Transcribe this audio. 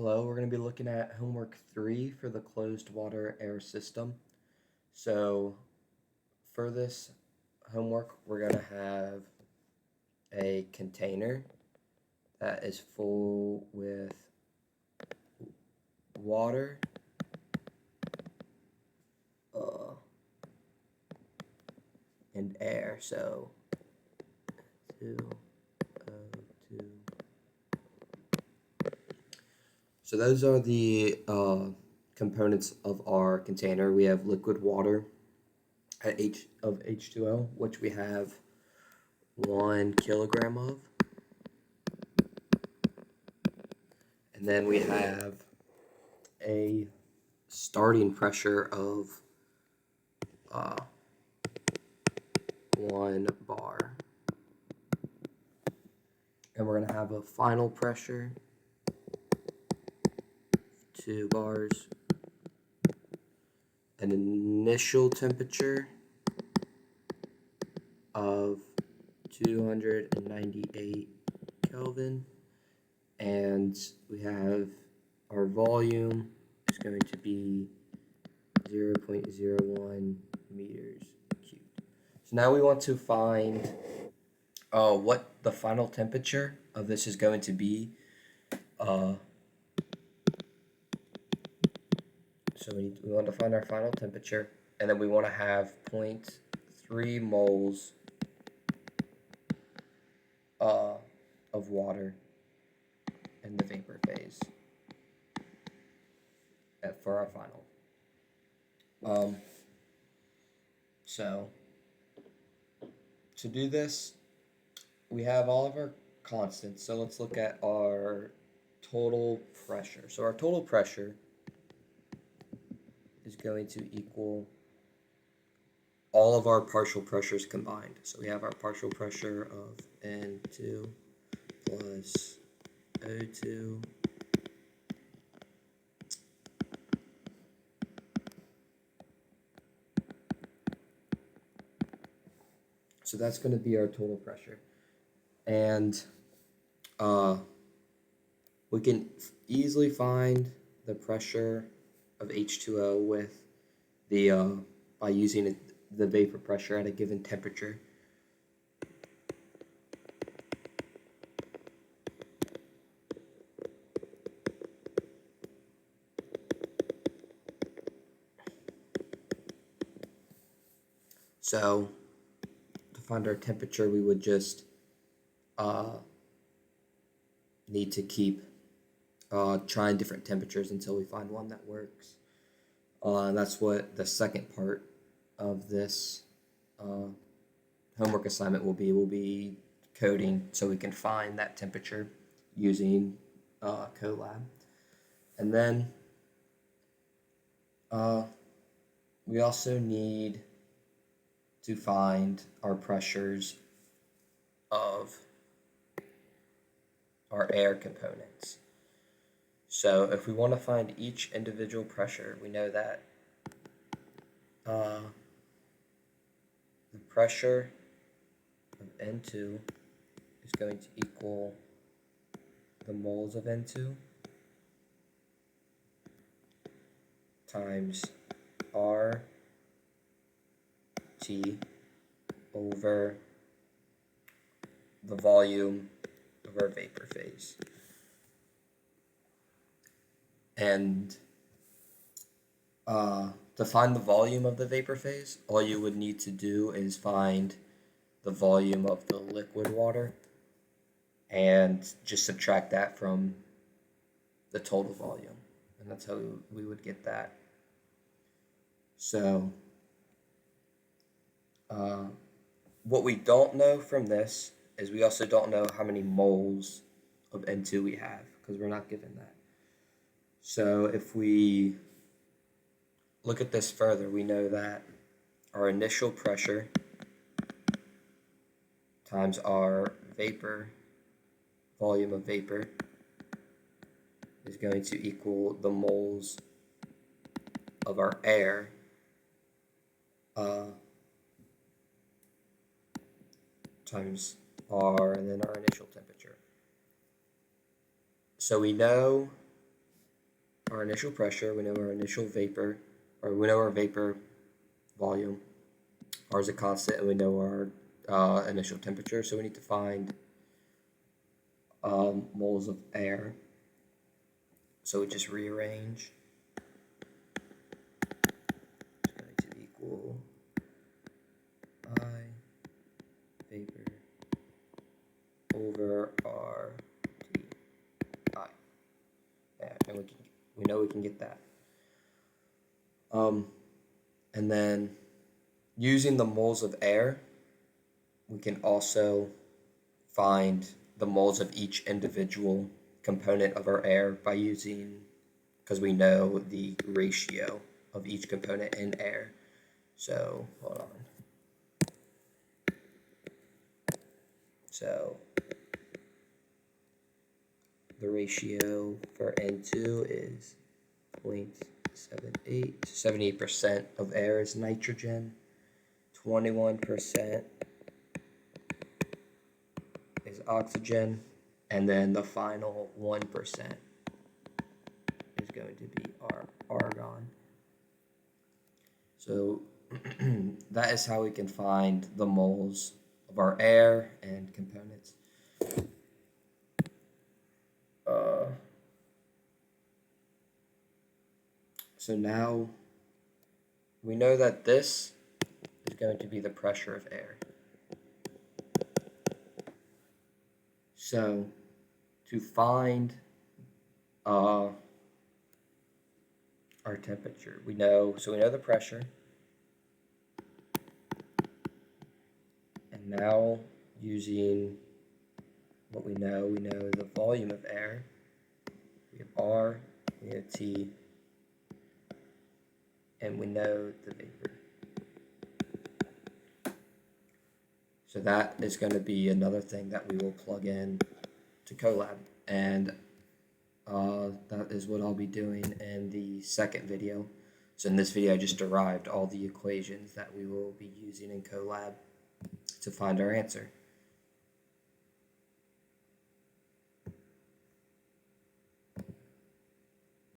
Hello, we're going to be looking at homework 3 for the closed water air system. So, for this homework, we're going to have a container that is full with water, uh, and air. So, 2O2. So, those are the components of our container. We have liquid water at H2O, which we have 1 kilogram of. And then we have a starting pressure of 1 bar. And we're going to have a final pressure, 2 bars, an initial temperature of 298 Kelvin, and we have our volume is going to be 0.01 meters cubed. So now we want to find what the final temperature of this is going to be. So we want to find our final temperature, and then we want to have 0.3 moles of water in the vapor phase for our final. So to do this, we have all of our constants. So let's look at our total pressure. So our total pressure is going to equal all of our partial pressures combined. So we have our partial pressure of N2 plus O2 so that's going to be our total pressure. And we can easily find the pressure of H2O with the by using the vapor pressure at a given temperature. So to find our temperature, we would just need to keep trying different temperatures until we find one that works. And that's what the second part of this homework assignment will be. We'll be coding so we can find that temperature using Colab. And then we also need to find our pressures of our air components. So if we want to find each individual pressure, we know that the pressure of N2 is going to equal the moles of N2 times RT over the volume of our vapor phase. And to find the volume of the vapor phase, all you would need to do is find the volume of the liquid water and just subtract that from the total volume. And that's how we would get that. So what we don't know from this is we also don't know how many moles of N2 we have because we're not given that. So if we look at this further, we know that our initial pressure times our vapor, volume of vapor, is going to equal the moles of our air times R and then our initial temperature. So we know our initial pressure, we know our initial vapor, or we know our vapor volume. R is a constant, and we know our initial temperature, so we need to find moles of air. So we just rearrange. It's going to equal I vapor over R T I. Yeah, and we know we can get that. And then using the moles of air, we can also find the moles of each individual component of our air by using, because we know the ratio of each component in air. So, hold on. So, the ratio for N2 is 0.78. 78% of air is nitrogen. 21% is oxygen, and then the final 1% is going to be our argon. So that is how we can find the moles of our air and components. So now we know that this is going to be the pressure of air. So to find our temperature, we know the pressure, and now using what we know the volume of air. We have R, we have T, and we know the vapor. So that is going to be another thing that we will plug in to Colab, and that is what I'll be doing in the second video. So in this video, I just derived all the equations that we will be using in Colab to find our answer.